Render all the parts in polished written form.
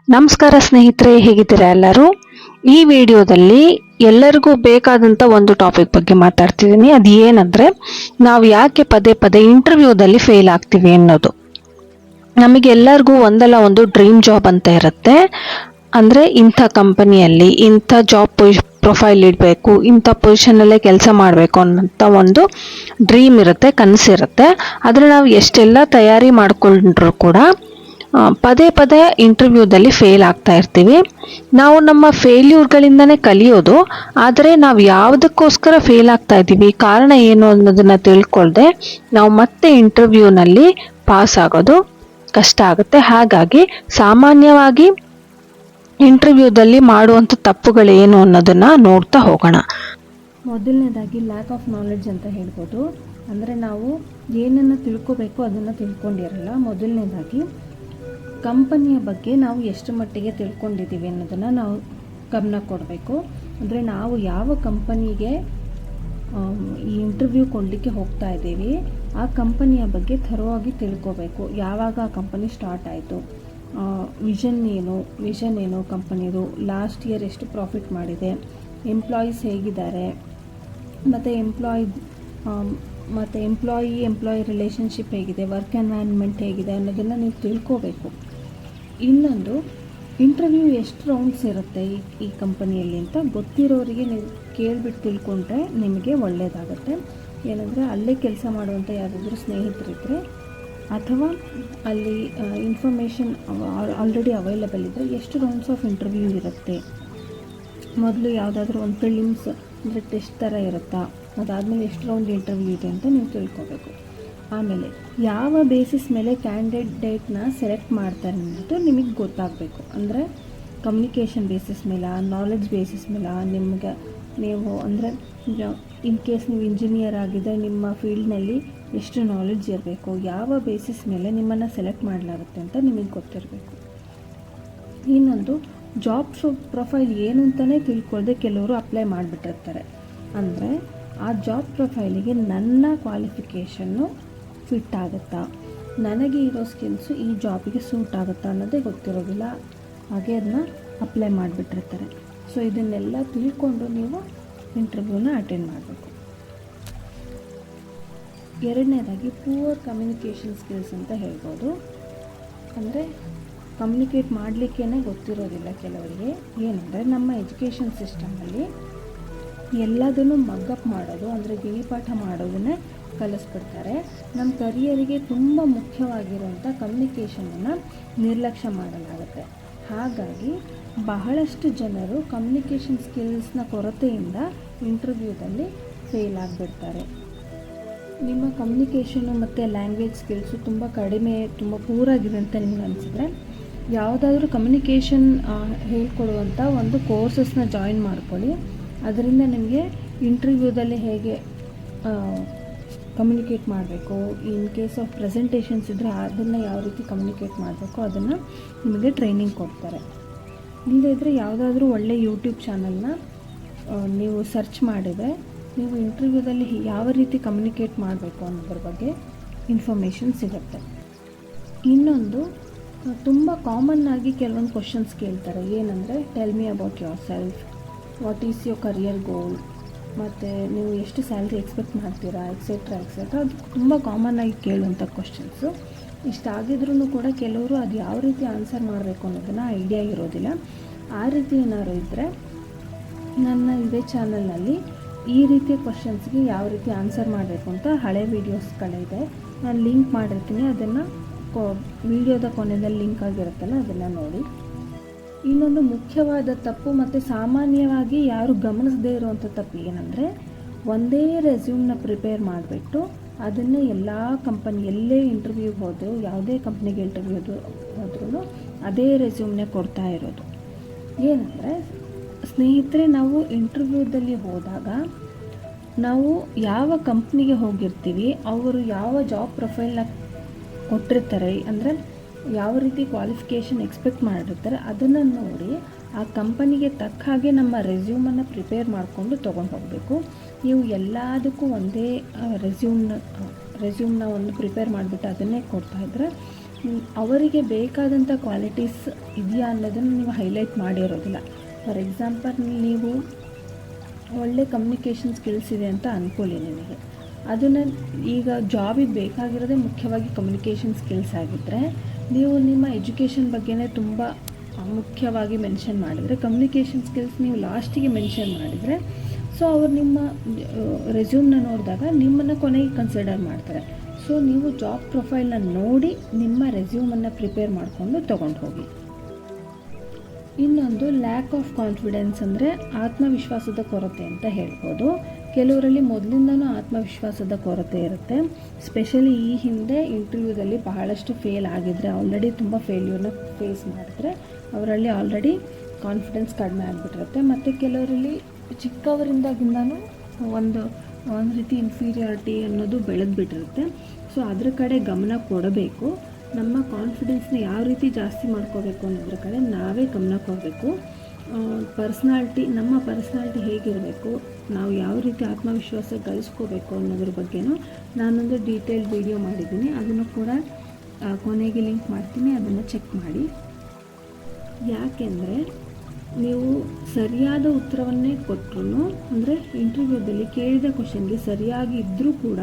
ನಮಸ್ಕಾರ ಸ್ನೇಹಿತರೆ, ಹೇಗಿದ್ದೀರಾ ಎಲ್ಲರೂ? ಈ ವಿಡಿಯೋದಲ್ಲಿ ಎಲ್ಲರಿಗೂ ಬೇಕಾದಂಥ ಒಂದು ಟಾಪಿಕ್ ಬಗ್ಗೆ ಮಾತಾಡ್ತಿದ್ದೀನಿ. ಅದು ಏನಂದರೆ, ನಾವು ಯಾಕೆ ಪದೇ ಪದೇ ಇಂಟರ್ವ್ಯೂದಲ್ಲಿ ಫೇಲ್ ಆಗ್ತೀವಿ ಅನ್ನೋದು. ನಮಗೆ ಎಲ್ಲರಿಗೂ ಒಂದಲ್ಲ ಒಂದು ಡ್ರೀಮ್ ಜಾಬ್ ಅಂತ ಇರುತ್ತೆ. ಅಂದರೆ ಇಂಥ ಕಂಪನಿಯಲ್ಲಿ ಇಂಥ ಜಾಬ್ ಪ್ರೊಫೈಲ್ ಇಡಬೇಕು, ಇಂಥ ಪೊಸಿಷನಲ್ಲೇ ಕೆಲಸ ಮಾಡಬೇಕು ಅನ್ನೋಂಥ ಒಂದು ಡ್ರೀಮ್ ಇರುತ್ತೆ, ಕನಸಿರುತ್ತೆ. ಆದರೆ ನಾವು ಎಷ್ಟೆಲ್ಲ ತಯಾರಿ ಮಾಡಿಕೊಂಡ್ರೂ ಕೂಡ ಪದೇ ಪದೇ ಇಂಟರ್ವ್ಯೂದಲ್ಲಿ ಫೇಲ್ ಆಗ್ತಾ ಇರ್ತೀವಿ. ನಾವು ನಮ್ಮ ಫೇಲ್ಯೂರ್ಗಳಿಂದನೇ ಕಲಿಯೋದು. ಆದರೆ ನಾವು ಯಾವುದಕ್ಕೋಸ್ಕರ ಫೇಲ್ ಆಗ್ತಾ ಇದ್ದೀವಿ, ಕಾರಣ ಏನು ಅನ್ನೋದನ್ನು ತಿಳ್ಕೊಳ್ದೆ ನಾವು ಮತ್ತೆ ಇಂಟರ್ವ್ಯೂನಲ್ಲಿ ಪಾಸ್ ಆಗೋದು ಕಷ್ಟ ಆಗುತ್ತೆ. ಹಾಗಾಗಿ ಸಾಮಾನ್ಯವಾಗಿ ಇಂಟರ್ವ್ಯೂದಲ್ಲಿ ಮಾಡುವಂಥ ತಪ್ಪುಗಳೇನು ಅನ್ನೋದನ್ನು ನೋಡ್ತಾ ಹೋಗೋಣ. ಮೊದಲನೇದಾಗಿ ಲ್ಯಾಕ್ ಆಫ್ ನಾಲೆಡ್ಜ್ ಅಂತ ಹೇಳ್ಬೋದು. ಅಂದರೆ ನಾವು ಏನನ್ನು ತಿಳ್ಕೊಬೇಕು ಅದನ್ನು ತಿಳ್ಕೊಂಡಿರಲ್ಲ. ಮೊದಲನೇದಾಗಿ ಕಂಪನಿಯ ಬಗ್ಗೆ ನಾವು ಎಷ್ಟು ಮಟ್ಟಿಗೆ ತಿಳ್ಕೊಂಡಿದ್ದೀವಿ ಅನ್ನೋದನ್ನು ನಾವು ಗಮನ ಕೊಡಬೇಕು. ಅಂದರೆ ನಾವು ಯಾವ ಕಂಪನಿಗೆ ಈ ಇಂಟರ್ವ್ಯೂ ಕೊಡಲಿಕ್ಕೆ ಹೋಗ್ತಾ ಇದ್ದೀವಿ, ಆ ಕಂಪನಿಯ ಬಗ್ಗೆ ಥರವಾಗಿ ತಿಳ್ಕೊಬೇಕು. ಯಾವಾಗ ಆ ಕಂಪನಿ ಸ್ಟಾರ್ಟ್ ಆಯಿತು, ವಿಷನ್ ಏನು ಕಂಪನಿದು, ಲಾಸ್ಟ್ ಇಯರ್ ಎಷ್ಟು ಪ್ರಾಫಿಟ್ ಮಾಡಿದೆ, ಎಂಪ್ಲಾಯೀಸ್ ಹೇಗಿದ್ದಾರೆ, ಮತ್ತು ಎಂಪ್ಲಾಯಿ ರಿಲೇಷನ್ಶಿಪ್ ಹೇಗಿದೆ, ವರ್ಕ್ ಎನ್ವೈರನ್ಮೆಂಟ್ ಹೇಗಿದೆ ಅನ್ನೋದನ್ನು ನೀವು ತಿಳ್ಕೋಬೇಕು. ಇನ್ನೊಂದು, ಇಂಟರ್ವ್ಯೂ ಎಷ್ಟು ರೌಂಡ್ಸ್ ಇರುತ್ತೆ ಈ ಕಂಪನಿಯಲ್ಲಿ ಅಂತ ಗೊತ್ತಿರೋರಿಗೆ ನೀವು ಕೇಳಿಬಿಟ್ಟು ತಿಳ್ಕೊಂಡ್ರೆ ನಿಮಗೆ ಒಳ್ಳೆಯದಾಗುತ್ತೆ. ಏನಂದರೆ ಅಲ್ಲೇ ಕೆಲಸ ಮಾಡುವಂಥ ಯಾವುದಾದ್ರೂ ಸ್ನೇಹಿತರಿದ್ದರೆ ಅಥವಾ ಅಲ್ಲಿ ಇನ್ಫಾರ್ಮೇಷನ್ ಆಲ್ರೆಡಿ ಅವೈಲಬಲ್ ಇದ್ದರೆ ಎಷ್ಟು ರೌಂಡ್ಸ್ ಆಫ್ ಇಂಟರ್ವ್ಯೂ ಇರುತ್ತೆ, ಮೊದಲು ಯಾವುದಾದ್ರೂ ಒಂದು ಪ್ರಿಲಿಮ್ಸ್ ಅಂದರೆ ಟೆಸ್ಟ್ ಥರ ಇರುತ್ತಾ, ಅದಾದಮೇಲೆ ಎಷ್ಟು ರೌಂಡ್ ಇಂಟರ್ವ್ಯೂ ಇದೆ ಅಂತ ನೀವು ತಿಳ್ಕೊಬೇಕು. ಆಮೇಲೆ ಯಾವ ಬೇಸಿಸ್ ಮೇಲೆ ಕ್ಯಾಂಡಿಡೇಟ್ನ ಸೆಲೆಕ್ಟ್ ಮಾಡ್ತಾರೆ ಅನ್ನೋದು ನಿಮಗೆ ಗೊತ್ತಾಗಬೇಕು. ಅಂದರೆ ಕಮ್ಯುನಿಕೇಷನ್ ಬೇಸಿಸ್ ಮೇಲೆ, ನಾಲೆಡ್ಜ್ ಬೇಸಿಸ್ ಮೇಲೆ, ನೀವು ಅಂದರೆ ಇನ್ ಕೇಸ್ ನೀವು ಇಂಜಿನಿಯರ್ ಆಗಿದ್ದರೆ ನಿಮ್ಮ ಫೀಲ್ಡ್ನಲ್ಲಿ ಎಷ್ಟು ನಾಲೆಡ್ಜ್ ಇರಬೇಕು, ಯಾವ ಬೇಸಿಸ್ ಮೇಲೆ ನಿಮ್ಮನ್ನು ಸೆಲೆಕ್ಟ್ ಮಾಡಲಾಗುತ್ತೆ ಅಂತ ನಿಮಗೆ ಗೊತ್ತಿರಬೇಕು. ಇನ್ನೊಂದು, ಜಾಬ್ ಪ್ರೊಫೈಲ್ ಏನು ಅಂತಲೇ ತಿಳ್ಕೊಳ್ಳದೆ ಕೆಲವರು ಅಪ್ಲೈ ಮಾಡಿಬಿಟ್ಟಿರ್ತಾರೆ. ಅಂದರೆ ಆ ಜಾಬ್ ಪ್ರೊಫೈಲಿಗೆ ನನ್ನ ಕ್ವಾಲಿಫಿಕೇಷನ್ನು ಫಿಟ್ ಆಗುತ್ತಾ, ನನಗೆ ಇರೋ ಸ್ಕಿಲ್ಸು ಈ ಜಾಬಿಗೆ ಸೂಟ್ ಆಗುತ್ತಾ ಅನ್ನೋದೇ ಗೊತ್ತಿರೋದಿಲ್ಲ. ಹಾಗೆ ಅದನ್ನ ಅಪ್ಲೈ ಮಾಡಿಬಿಟ್ಟಿರ್ತಾರೆ. ಸೊ ಇದನ್ನೆಲ್ಲ ತಿಳ್ಕೊಂಡು ನೀವು ಇಂಟರ್ವ್ಯೂನ ಅಟೆಂಡ್ ಮಾಡಬೇಕು. ಎರಡನೇದಾಗಿ ಪೂವರ್ ಕಮ್ಯುನಿಕೇಷನ್ ಸ್ಕಿಲ್ಸ್ ಅಂತ ಹೇಳ್ಬೋದು. ಅಂದರೆ ಕಮ್ಯುನಿಕೇಟ್ ಮಾಡಲಿಕ್ಕೇ ಗೊತ್ತಿರೋದಿಲ್ಲ ಕೆಲವರಿಗೆ. ಏನಂದರೆ ನಮ್ಮ ಎಜುಕೇಷನ್ ಸಿಸ್ಟಮಲ್ಲಿ ಎಲ್ಲದನ್ನು ಮಗ್ಗಪ್ ಮಾಡೋದು, ಅಂದರೆ ಗಿಳಿಪಾಠ ಮಾಡೋದನ್ನೇ ಕಲಿಸ್ಬಿಡ್ತಾರೆ. ನಮ್ಮ ಕರಿಯರಿಗೆ ತುಂಬ ಮುಖ್ಯವಾಗಿರುವಂಥ ಕಮ್ಯುನಿಕೇಷನನ್ನು ನಿರ್ಲಕ್ಷ್ಯ ಮಾಡಲಾಗುತ್ತೆ. ಹಾಗಾಗಿ ಬಹಳಷ್ಟು ಜನರು ಕಮ್ಯುನಿಕೇಷನ್ ಸ್ಕಿಲ್ಸ್ನ ಕೊರತೆಯಿಂದ ಇಂಟರ್ವ್ಯೂದಲ್ಲಿ ಫೇಲ್ ಆಗಿಬಿಡ್ತಾರೆ. ನಿಮ್ಮ ಕಮ್ಯುನಿಕೇಷನು ಮತ್ತು ಲ್ಯಾಂಗ್ವೇಜ್ ಸ್ಕಿಲ್ಸು ತುಂಬ ಕಡಿಮೆ, ತುಂಬ ಪೂರಾಗಿದೆ ಅಂತ ನಿಮ್ಗೆ ಅನಿಸಿದ್ರೆ ಯಾವುದಾದ್ರೂ ಕಮ್ಯುನಿಕೇಷನ್ ಹೇಳ್ಕೊಡುವಂಥ ಒಂದು ಕೋರ್ಸಸ್ನ ಜಾಯಿನ್ ಮಾಡ್ಕೊಳ್ಳಿ. ಅದರಿಂದ ನಿಮಗೆ ಇಂಟರ್ವ್ಯೂದಲ್ಲಿ ಹೇಗೆ ಕಮ್ಯುನಿಕೇಟ್ ಮಾಡಬೇಕು, ಇನ್ ಕೇಸ್ ಆಫ್ ಪ್ರೆಸೆಂಟೇಷನ್ಸ್ ಇದ್ದರೆ ಅದನ್ನು ಯಾವ ರೀತಿ ಕಮ್ಯುನಿಕೇಟ್ ಮಾಡಬೇಕು ಅದನ್ನು ನಿಮಗೆ ಟ್ರೈನಿಂಗ್ ಕೊಡ್ತಾರೆ. ಇಲ್ಲದೇ ಇದ್ದರೆ ಯಾವುದಾದ್ರೂ ಒಳ್ಳೆಯ ಯೂಟ್ಯೂಬ್ ಚಾನಲ್ನ ನೀವು ಸರ್ಚ್ ಮಾಡಿದರೆ ನೀವು ಇಂಟರ್ವ್ಯೂದಲ್ಲಿ ಯಾವ ರೀತಿ ಕಮ್ಯುನಿಕೇಟ್ ಮಾಡಬೇಕು ಅನ್ನೋದ್ರ ಬಗ್ಗೆ ಇನ್ಫಾರ್ಮೇಷನ್ ಸಿಗುತ್ತೆ. ಇನ್ನೊಂದು, ತುಂಬ ಕಾಮನ್ನಾಗಿ ಕೆಲವೊಂದು ಕ್ವಶನ್ಸ್ ಕೇಳ್ತಾರೆ. ಏನಂದರೆ, tell me about yourself, what is your career goal, ಮತ್ತು ನೀವು ಎಷ್ಟು ಸ್ಯಾಲ್ರಿ ಎಕ್ಸ್ಪೆಕ್ಟ್ ಮಾಡ್ತೀರಾ, ಎಕ್ಸೆಟ್ರಾ. ಅದು ತುಂಬ ಕಾಮನ್ನಾಗಿ ಕೇಳುವಂಥ ಕ್ವಶನ್ಸು. ಇಷ್ಟಾಗಿದ್ರೂ ಕೂಡ ಕೆಲವರು ಅದು ಯಾವ ರೀತಿ ಆನ್ಸರ್ ಮಾಡಬೇಕು ಅನ್ನೋದನ್ನು ಐಡಿಯಾ ಇರೋದಿಲ್ಲ. ಆ ರೀತಿ ಏನಾದ್ರು ಇದ್ದರೆ ನನ್ನ ಇದೇ ಚಾನಲ್ನಲ್ಲಿ ಈ ರೀತಿಯ ಕ್ವಶನ್ಸ್ಗೆ ಯಾವ ರೀತಿ ಆನ್ಸರ್ ಮಾಡಬೇಕು ಅಂತ ಹಳೆ ವೀಡಿಯೋಸ್ಗಳಿದೆ, ನಾನು ಲಿಂಕ್ ಮಾಡಿರ್ತೀನಿ. ಅದನ್ನು ವಿಡಿಯೋದ ಕೊನೆಯಲ್ಲಿ ಲಿಂಕ್ ಆಗಿರುತ್ತಲ್ಲ ಅದನ್ನು ನೋಡಿ. ಇನ್ನೊಂದು ಮುಖ್ಯವಾದ ತಪ್ಪು ಮತ್ತು ಸಾಮಾನ್ಯವಾಗಿ ಯಾರು ಗಮನಿಸದೇ ಇರುವಂಥ ತಪ್ಪು ಏನಂದರೆ, ಒಂದೇ ರೆಸ್ಯೂಮ್ನ ಪ್ರಿಪೇರ್ ಮಾಡಿಬಿಟ್ಟು ಅದನ್ನೇ ಎಲ್ಲ ಎಲ್ಲೇ ಇಂಟರ್ವ್ಯೂಗೆ ಹೋದರೂ, ಯಾವುದೇ ಕಂಪ್ನಿಗೆ ಇಂಟರ್ವ್ಯೂ ಹೋದ್ರೂ ಅದೇ ರೆಸ್ಯೂಮ್ನೇ ಕೊಡ್ತಾ ಇರೋದು. ಏನಂದರೆ ಸ್ನೇಹಿತರೆ, ನಾವು ಇಂಟರ್ವ್ಯೂದಲ್ಲಿ ಹೋದಾಗ ನಾವು ಯಾವ ಕಂಪ್ನಿಗೆ ಹೋಗಿರ್ತೀವಿ, ಅವರು ಯಾವ ಜಾಬ್ ಪ್ರೊಫೈಲ್ನ ಕೊಟ್ಟಿರ್ತಾರೆ, ಅಂದರೆ ಯಾವ ರೀತಿ ಕ್ವಾಲಿಫಿಕೇಷನ್ ಎಕ್ಸ್ಪೆಕ್ಟ್ ಮಾಡಿರ್ತಾರೆ ಅದನ್ನು ನೋಡಿ ಆ ಕಂಪನಿಗೆ ತಕ್ಕ ಹಾಗೆ ನಮ್ಮ ರೆಸ್ಯೂಮನ್ನು ಪ್ರಿಪೇರ್ ಮಾಡಿಕೊಂಡು ತೊಗೊಂಡು ಹೋಗಬೇಕು. ನೀವು ಎಲ್ಲದಕ್ಕೂ ಒಂದೇ ರೆಸ್ಯೂಮ್ನ ಒಂದು ಪ್ರಿಪೇರ್ ಮಾಡಿಬಿಟ್ಟು ಅದನ್ನೇ ಕೊಡ್ತಾಯಿದ್ರೆ ಅವರಿಗೆ ಬೇಕಾದಂಥ ಕ್ವಾಲಿಟೀಸ್ ಇದೆಯಾ ಅನ್ನೋದನ್ನು ನೀವು ಹೈಲೈಟ್ ಮಾಡಿರೋದಿಲ್ಲ. ಫಾರ್ ಎಕ್ಸಾಂಪಲ್, ನೀವು ಒಳ್ಳೆ ಕಮ್ಯುನಿಕೇಷನ್ ಸ್ಕಿಲ್ಸ್ ಇದೆ ಅಂತ ಅಂದ್ಕೊಳ್ಳಿ ನಿಮಗೆ. ಅದನ್ನು ಈಗ ಜಾಬಿಗೆ ಬೇಕಾಗಿರೋದೇ ಮುಖ್ಯವಾಗಿ ಕಮ್ಯುನಿಕೇಷನ್ ಸ್ಕಿಲ್ಸ್ ಆಗಿದ್ದರೆ, ನೀವು ನಿಮ್ಮ ಎಜುಕೇಷನ್ ಬಗ್ಗೆನೇ ತುಂಬ ಮುಖ್ಯವಾಗಿ ಮೆನ್ಷನ್ ಮಾಡಿದರೆ, ಕಮ್ಯುನಿಕೇಷನ್ ಸ್ಕಿಲ್ಸ್ ನೀವು ಲಾಸ್ಟಿಗೆ ಮೆನ್ಷನ್ ಮಾಡಿದರೆ, ಸೊ ಅವರು ನಿಮ್ಮ ರೆಸ್ಯೂಮ್ನ ನೋಡಿದಾಗ ನಿಮ್ಮನ್ನು ಕೊನೆಗೆ ಕನ್ಸಿಡರ್ ಮಾಡ್ತಾರೆ. ಸೊ ನೀವು ಜಾಬ್ ಪ್ರೊಫೈಲ್ನ ನೋಡಿ ನಿಮ್ಮ ರೆಸ್ಯೂಮನ್ನು ಪ್ರಿಪೇರ್ ಮಾಡಿಕೊಂಡು ತೊಗೊಂಡು ಹೋಗಿ. ಇನ್ನೊಂದು ಲ್ಯಾಕ್ ಆಫ್ ಕಾನ್ಫಿಡೆನ್ಸ್ ಅಂದರೆ ಆತ್ಮವಿಶ್ವಾಸದ ಕೊರತೆ ಅಂತ ಹೇಳ್ಬೋದು. ಕೆಲವರಲ್ಲಿ ಮೊದಲಿಂದನೂ ಆತ್ಮವಿಶ್ವಾಸದ ಕೊರತೆ ಇರುತ್ತೆ. ಸ್ಪೆಷಲಿ ಈ ಹಿಂದೆ ಇಂಟರ್ವ್ಯೂದಲ್ಲಿ ಬಹಳಷ್ಟು ಫೇಲ್ ಆಗಿದ್ರೆ, ಆಲ್ರೆಡಿ ತುಂಬ ಫೇಲ್ಯೂರ್ನ ಫೇಸ್ ಮಾಡಿದ್ರೆ ಅವರಲ್ಲಿ ಆಲ್ರೆಡಿ ಕಾನ್ಫಿಡೆನ್ಸ್ ಕಡಿಮೆ ಆಗಿಬಿಟ್ಟಿರುತ್ತೆ. ಮತ್ತು ಕೆಲವರಲ್ಲಿ ಚಿಕ್ಕವರಿಂದಾಗಿಂದನೂ ಒಂದು ರೀತಿ ಇನ್ಫೀರಿಯಾರಿಟಿ ಅನ್ನೋದು ಬೆಳೆದ್ಬಿಟ್ಟಿರುತ್ತೆ. ಸೊ ಅದ್ರ ಕಡೆ ಗಮನ ಕೊಡಬೇಕು. ನಮ್ಮ ಕಾನ್ಫಿಡೆನ್ಸ್ನ ಯಾವ ರೀತಿ ಜಾಸ್ತಿ ಮಾಡ್ಕೋಬೇಕು ಅನ್ನೋದ್ರ ಕಡೆ ನಾವೇ ಗಮನ ಕೊಡಬೇಕು. ನಮ್ಮ ಪರ್ಸ್ನಾಲಿಟಿ ಹೇಗಿರಬೇಕು, ನಾವು ಯಾವ ರೀತಿ ಆತ್ಮವಿಶ್ವಾಸ ಗಳಿಸ್ಕೋಬೇಕು ಅನ್ನೋದ್ರ ಬಗ್ಗೆನೂ ನಾನೊಂದು ಡೀಟೇಲ್ಡ್ ವಿಡಿಯೋ ಮಾಡಿದ್ದೀನಿ. ಅದನ್ನು ಕೂಡ ಕೊನೆಗೆ ಲಿಂಕ್ ಮಾಡ್ತೀನಿ, ಅದನ್ನು ಚೆಕ್ ಮಾಡಿ. ಯಾಕೆಂದರೆ ನೀವು ಸರಿಯಾದ ಉತ್ತರವನ್ನೇ ಕೊಟ್ಟರು, ಅಂದರೆ ಇಂಟರ್ವ್ಯೂದಲ್ಲಿ ಕೇಳಿದ ಕ್ವಶನ್ಗೆ ಸರಿಯಾಗಿ ಇದ್ದರೂ ಕೂಡ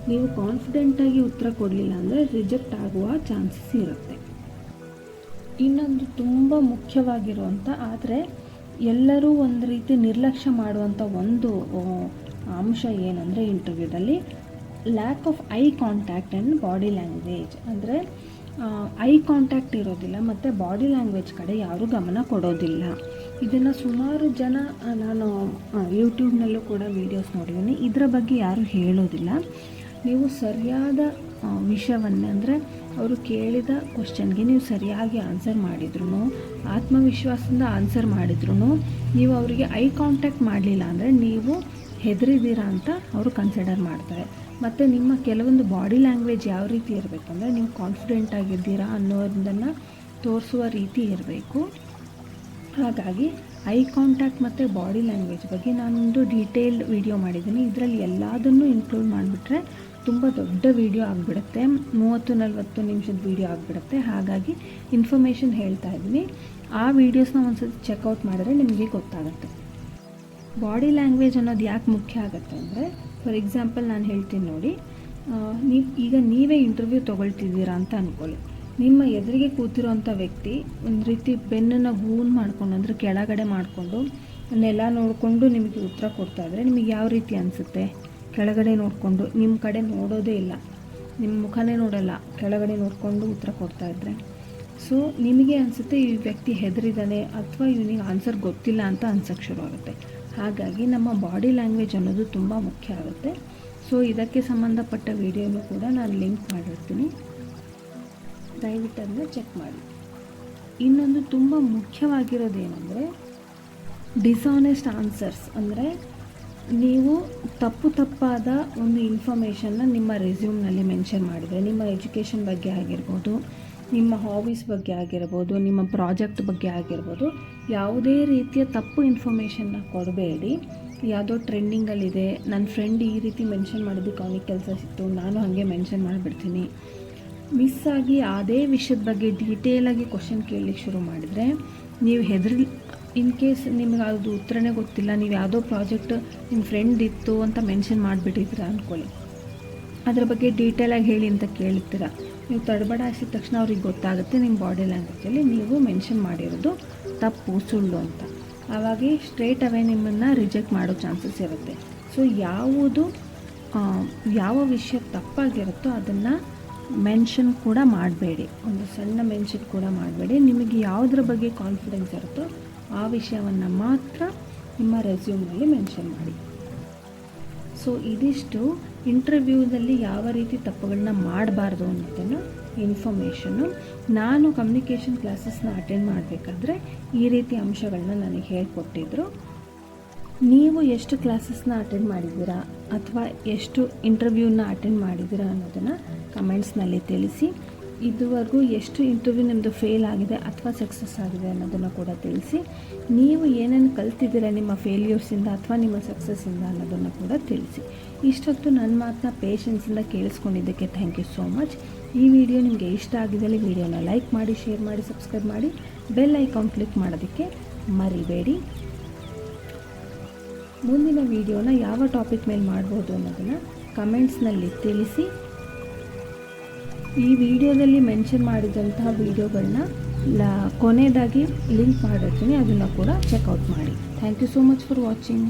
ನೀವು ಕಾನ್ಫಿಡೆಂಟಾಗಿ ಉತ್ತರ ಕೊಡಲಿಲ್ಲ ಅಂದರೆ ರಿಜೆಕ್ಟ್ ಆಗುವ ಚಾನ್ಸಸ್ ಇರುತ್ತೆ. ಇನ್ನೊಂದು ತುಂಬ ಮುಖ್ಯವಾಗಿರುವಂಥ, ಆದರೆ ಎಲ್ಲರೂ ಒಂದು ರೀತಿ ನಿರ್ಲಕ್ಷ್ಯ ಮಾಡುವಂಥ ಒಂದು ಅಂಶ ಏನಂದರೆ ಇಂಟರ್ವ್ಯೂದಲ್ಲಿ lack of eye contact and body language. ಅಂದರೆ ಐ ಕಾಂಟ್ಯಾಕ್ಟ್ ಇರೋದಿಲ್ಲ ಮತ್ತು ಬಾಡಿ ಲ್ಯಾಂಗ್ವೇಜ್ ಕಡೆ ಯಾರೂ ಗಮನ ಕೊಡೋದಿಲ್ಲ. ಇದನ್ನು ಸುಮಾರು ಜನ ನಾನು ಯೂಟ್ಯೂಬ್ನಲ್ಲೂ ಕೂಡ ವೀಡಿಯೋಸ್ ನೋಡಿದ್ದೀನಿ. ಇದರ ಬಗ್ಗೆ ಯಾರೂ ಹೇಳೋದಿಲ್ಲ. ನೀವು ಸರಿಯಾದ ವಿಷಯವನ್ನೇ, ಅಂದರೆ ಅವರು ಕೇಳಿದ ಕ್ವಶನ್ಗೆ ನೀವು ಸರಿಯಾಗಿ ಆನ್ಸರ್ ಮಾಡಿದ್ರು, ಆತ್ಮವಿಶ್ವಾಸದಿಂದ ಆನ್ಸರ್ ಮಾಡಿದ್ರು, ನೀವು ಅವರಿಗೆ ಐ ಕಾಂಟ್ಯಾಕ್ಟ್ ಮಾಡಲಿಲ್ಲ ಅಂದರೆ ನೀವು ಹೆದರಿದ್ದೀರಾ ಅಂತ ಅವರು ಕನ್ಸಿಡರ್ ಮಾಡ್ತಾರೆ. ಮತ್ತು ನಿಮ್ಮ ಕೆಲವೊಂದು ಬಾಡಿ ಲ್ಯಾಂಗ್ವೇಜ್ ಯಾವ ರೀತಿ ಇರಬೇಕಂದ್ರೆ, ನೀವು ಕಾನ್ಫಿಡೆಂಟ್ ಆಗಿದ್ದೀರಾ ಅನ್ನೋದನ್ನು ತೋರಿಸುವ ರೀತಿ ಇರಬೇಕು. ಹಾಗಾಗಿ ಐ ಕಾಂಟ್ಯಾಕ್ಟ್ ಮತ್ತು ಬಾಡಿ ಲ್ಯಾಂಗ್ವೇಜ್ ಬಗ್ಗೆ ನಾನೊಂದು ಡೀಟೇಲ್ಡ್ ವಿಡಿಯೋ ಮಾಡಿದ್ದೀನಿ. ಇದರಲ್ಲಿ ಎಲ್ಲದನ್ನೂ ಇನ್ಕ್ಲೂಡ್ ಮಾಡಿಬಿಟ್ರೆ ತುಂಬ ದೊಡ್ಡ ವಿಡಿಯೋ ಆಗಿಬಿಡುತ್ತೆ, 30-40 ನಿಮಿಷದ ವಿಡಿಯೋ ಆಗಿಬಿಡುತ್ತೆ. ಹಾಗಾಗಿ ಇನ್ಫಾರ್ಮೇಷನ್ ಹೇಳ್ತಾ ಇದ್ದೀನಿ. ಆ ವೀಡಿಯೋಸ್ನ ಒಂದ್ಸತಿ ಚೆಕ್ಔಟ್ ಮಾಡಿದ್ರೆ ನಿಮಗೆ ಗೊತ್ತಾಗುತ್ತೆ. ಬಾಡಿ ಲ್ಯಾಂಗ್ವೇಜ್ ಅನ್ನೋದು ಯಾಕೆ ಮುಖ್ಯ ಆಗುತ್ತೆ ಅಂದರೆ, ಫಾರ್ ಎಕ್ಸಾಂಪಲ್ ನಾನು ಹೇಳ್ತೀನಿ ನೋಡಿ, ನೀವೇ ಇಂಟರ್ವ್ಯೂ ತೊಗೊಳ್ತಿದ್ದೀರಾ ಅಂತ ಅಂದ್ಕೊಳ್ಳಿ. ನಿಮ್ಮ ಎದುರಿಗೆ ಕೂತಿರೋಂಥ ವ್ಯಕ್ತಿ ಒಂದು ರೀತಿ ಬೆನ್ನನ್ನು ಗೂನ್ ಮಾಡ್ಕೊಂಡು, ಅಂದರೆ ಕೆಳಗಡೆ ಮಾಡಿಕೊಂಡು ನೆಲ ನೋಡಿಕೊಂಡು ನಿಮಗೆ ಉತ್ತರ ಕೊಡ್ತಾ ಇದ್ದರೆ ನಿಮಗೆ ಯಾವ ರೀತಿ ಅನಿಸುತ್ತೆ? ಕೆಳಗಡೆ ನೋಡಿಕೊಂಡು, ನಿಮ್ಮ ಕಡೆ ನೋಡೋದೇ ಇಲ್ಲ, ನಿಮ್ಮ ಮುಖನೇ ನೋಡಲ್ಲ, ಕೆಳಗಡೆ ನೋಡಿಕೊಂಡು ಉತ್ತರ ಕೊಡ್ತಾ ಇದ್ದರೆ, ಸೊ ನಿಮಗೆ ಅನಿಸುತ್ತೆ ಈ ವ್ಯಕ್ತಿ ಹೆದರಿದ್ದಾನೆ ಅಥವಾ ಇವನಿಗೆ ಆನ್ಸರ್ ಗೊತ್ತಿಲ್ಲ ಅಂತ ಅನ್ಸೋಕ್ಕೆ ಶುರು ಆಗುತ್ತೆ. ಹಾಗಾಗಿ ನಮ್ಮ ಬಾಡಿ ಲ್ಯಾಂಗ್ವೇಜ್ ಅನ್ನೋದು ತುಂಬ ಮುಖ್ಯ ಆಗುತ್ತೆ. ಸೊ ಇದಕ್ಕೆ ಸಂಬಂಧಪಟ್ಟ ವಿಡಿಯೋನು ಕೂಡ ನಾನು ಲಿಂಕ್ ಮಾಡಿರ್ತೀನಿ, ದಯವಿಟ್ಟು ಅದನ್ನು ಚೆಕ್ ಮಾಡಿ. ಇನ್ನೊಂದು ತುಂಬ ಮುಖ್ಯವಾಗಿರೋದೇನೆಂದರೆ ಡಿಸಾನೆಸ್ಟ್ ಆನ್ಸರ್ಸ್. ಅಂದರೆ ನೀವು ತಪ್ಪಾದ ಒಂದು ಇನ್ಫಾರ್ಮೇಷನ್ನ ನಿಮ್ಮ ರೆಸ್ಯೂಮ್ನಲ್ಲಿ ಮೆನ್ಷನ್ ಮಾಡಿದರೆ, ನಿಮ್ಮ ಎಜುಕೇಷನ್ ಬಗ್ಗೆ ಆಗಿರ್ಬೋದು, ನಿಮ್ಮ ಹಾಬೀಸ್ ಬಗ್ಗೆ ಆಗಿರ್ಬೋದು, ನಿಮ್ಮ ಪ್ರಾಜೆಕ್ಟ್ ಬಗ್ಗೆ ಆಗಿರ್ಬೋದು, ಯಾವುದೇ ರೀತಿಯ ತಪ್ಪು ಇನ್ಫಾರ್ಮೇಷನ್ನ ಕೊಡಬೇಡಿ. ಯಾವುದೋ ಟ್ರೆಂಡಿಂಗಲ್ಲಿದೆ, ನನ್ನ ಫ್ರೆಂಡ್ ಈ ರೀತಿ ಮೆನ್ಷನ್ ಮಾಡಿದ್ದಕ್ಕೆ ಅವನಿಗೆ ಕೆಲಸ ಸಿಕ್ತು, ನಾನು ಹಾಗೆ ಮೆನ್ಷನ್ ಮಾಡಿಬಿಡ್ತೀನಿ. ಮಿಸ್ ಆಗಿ ಅದೇ ವಿಷಯದ ಬಗ್ಗೆ ಡೀಟೇಲಾಗಿ ಕ್ವಶನ್ ಕೇಳಲಿಕ್ಕೆ ಶುರು ಮಾಡಿದರೆ ನೀವು ಇನ್ ಕೇಸ್ ನಿಮಗೆ ಅದು ಉತ್ತರನೇ ಗೊತ್ತಿಲ್ಲ, ನೀವು ಯಾವುದೋ ಪ್ರಾಜೆಕ್ಟ್ ನಿಮ್ಮ ಫ್ರೆಂಡ್ ಇತ್ತು ಅಂತ ಮೆನ್ಷನ್ ಮಾಡಿಬಿಟ್ಟಿದ್ದೀರ ಅಂದ್ಕೊಳ್ಳಿ, ಅದ್ರ ಬಗ್ಗೆ ಡೀಟೇಲಾಗಿ ಹೇಳಿ ಅಂತ ಕೇಳ್ತೀರ. ನೀವು ತಡಬಡಾಯಿಸಿದ ತಕ್ಷಣ ಅವ್ರಿಗೆ ಗೊತ್ತಾಗುತ್ತೆ ನಿಮ್ಮ ಬಾಡಿ ಲ್ಯಾಂಗ್ವೇಜಲ್ಲಿ ನೀವು ಮೆನ್ಷನ್ ಮಾಡಿರೋದು ತಪ್ಪು, ಸುಳ್ಳು ಅಂತ. ಆವಾಗ ಸ್ಟ್ರೇಟ್ ಅವೇ ನಿಮ್ಮನ್ನು ರಿಜೆಕ್ಟ್ ಮಾಡೋ ಚಾನ್ಸಸ್ ಇರುತ್ತೆ. ಸೊ ಯಾವ ವಿಷಯ ತಪ್ಪಾಗಿರುತ್ತೋ ಅದನ್ನು ಮೆನ್ಷನ್ ಕೂಡ ಮಾಡಬೇಡಿ, ಒಂದು ಸಣ್ಣ ಮೆನ್ಷನ್ ಕೂಡ ಮಾಡಬೇಡಿ. ನಿಮಗೆ ಯಾವುದ್ರ ಬಗ್ಗೆ ಕಾನ್ಫಿಡೆನ್ಸ್ ಇರುತ್ತೋ ಆ ವಿಷಯವನ್ನು ಮಾತ್ರ ನಿಮ್ಮ ರೆಸ್ಯೂಮ್ನಲ್ಲಿ ಮೆನ್ಷನ್ ಮಾಡಿ. ಸೊ ಇದಿಷ್ಟು ಇಂಟರ್ವ್ಯೂದಲ್ಲಿ ಯಾವ ರೀತಿ ತಪ್ಪುಗಳನ್ನ ಮಾಡಬಾರ್ದು ಅನ್ನೋದನ್ನು ಇನ್ಫಾರ್ಮೇಷನ್ನು. ನಾನು ಕಮ್ಯುನಿಕೇಷನ್ ಕ್ಲಾಸಸ್ನ ಅಟೆಂಡ್ ಮಾಡಬೇಕಾದ್ರೆ ಈ ರೀತಿ ಅಂಶಗಳನ್ನ ನನಗೆ ಹೇಳ್ಕೊಟ್ಟಿದ್ರು. ನೀವು ಎಷ್ಟು ಕ್ಲಾಸಸ್ನ ಅಟೆಂಡ್ ಮಾಡಿದ್ದೀರಾ ಅಥವಾ ಎಷ್ಟು ಇಂಟರ್ವ್ಯೂನ ಅಟೆಂಡ್ ಮಾಡಿದ್ದೀರಾ ಅನ್ನೋದನ್ನು ಕಮೆಂಟ್ಸ್ನಲ್ಲಿ ತಿಳಿಸಿ. ಇದುವರೆಗೂ ಎಷ್ಟು ಇಂಟರ್ವ್ಯೂ ನಿಮ್ಮದು ಫೇಲ್ ಆಗಿದೆ ಅಥವಾ ಸಕ್ಸಸ್ ಆಗಿದೆ ಅನ್ನೋದನ್ನು ಕೂಡ ತಿಳಿಸಿ. ನೀವು ಏನೇನು ಕಲ್ತಿದ್ದೀರಾ ನಿಮ್ಮ ಫೇಲ್ಯೂರ್ಸಿಂದ ಅಥವಾ ನಿಮ್ಮ ಸಕ್ಸಸ್ಸಿಂದ ಅನ್ನೋದನ್ನು ಕೂಡ ತಿಳಿಸಿ. ಇಷ್ಟೊತ್ತು ನನ್ನ ಮಾತನ್ನ ಪೇಷನ್ಸಿಂದ ಕೇಳಿಸ್ಕೊಂಡಿದ್ದಕ್ಕೆ ಥ್ಯಾಂಕ್ ಯು ಸೋ ಮಚ್. ಈ ವಿಡಿಯೋ ನಿಮಗೆ ಇಷ್ಟ ಆಗಿದ್ದಲ್ಲಿ ವಿಡಿಯೋನ ಲೈಕ್ ಮಾಡಿ, ಶೇರ್ ಮಾಡಿ, ಸಬ್ಸ್ಕ್ರೈಬ್ ಮಾಡಿ, ಬೆಲ್ ಐಕಾನ್ ಕ್ಲಿಕ್ ಮಾಡೋದಕ್ಕೆ ಮರಿಬೇಡಿ. ಮುಂದಿನ ವಿಡಿಯೋನ ಯಾವ ಟಾಪಿಕ್ ಮೇಲೆ ಮಾಡ್ಬೋದು ಅನ್ನೋದನ್ನು ಕಮೆಂಟ್ಸ್ನಲ್ಲಿ ತಿಳಿಸಿ. ಈ ವಿಡಿಯೋದಲ್ಲಿ ಮೆನ್ಷನ್ ಮಾಡಿದಂತಹ ವಿಡಿಯೋಗಳನ್ನ ಕೊನೆಯದಾಗಿ ಲಿಂಕ್ ಮಾಡಿರ್ತೀನಿ, ಅದನ್ನು ಕೂಡ ಚೆಕ್ಔಟ್ ಮಾಡಿ. Thank you so much for watching.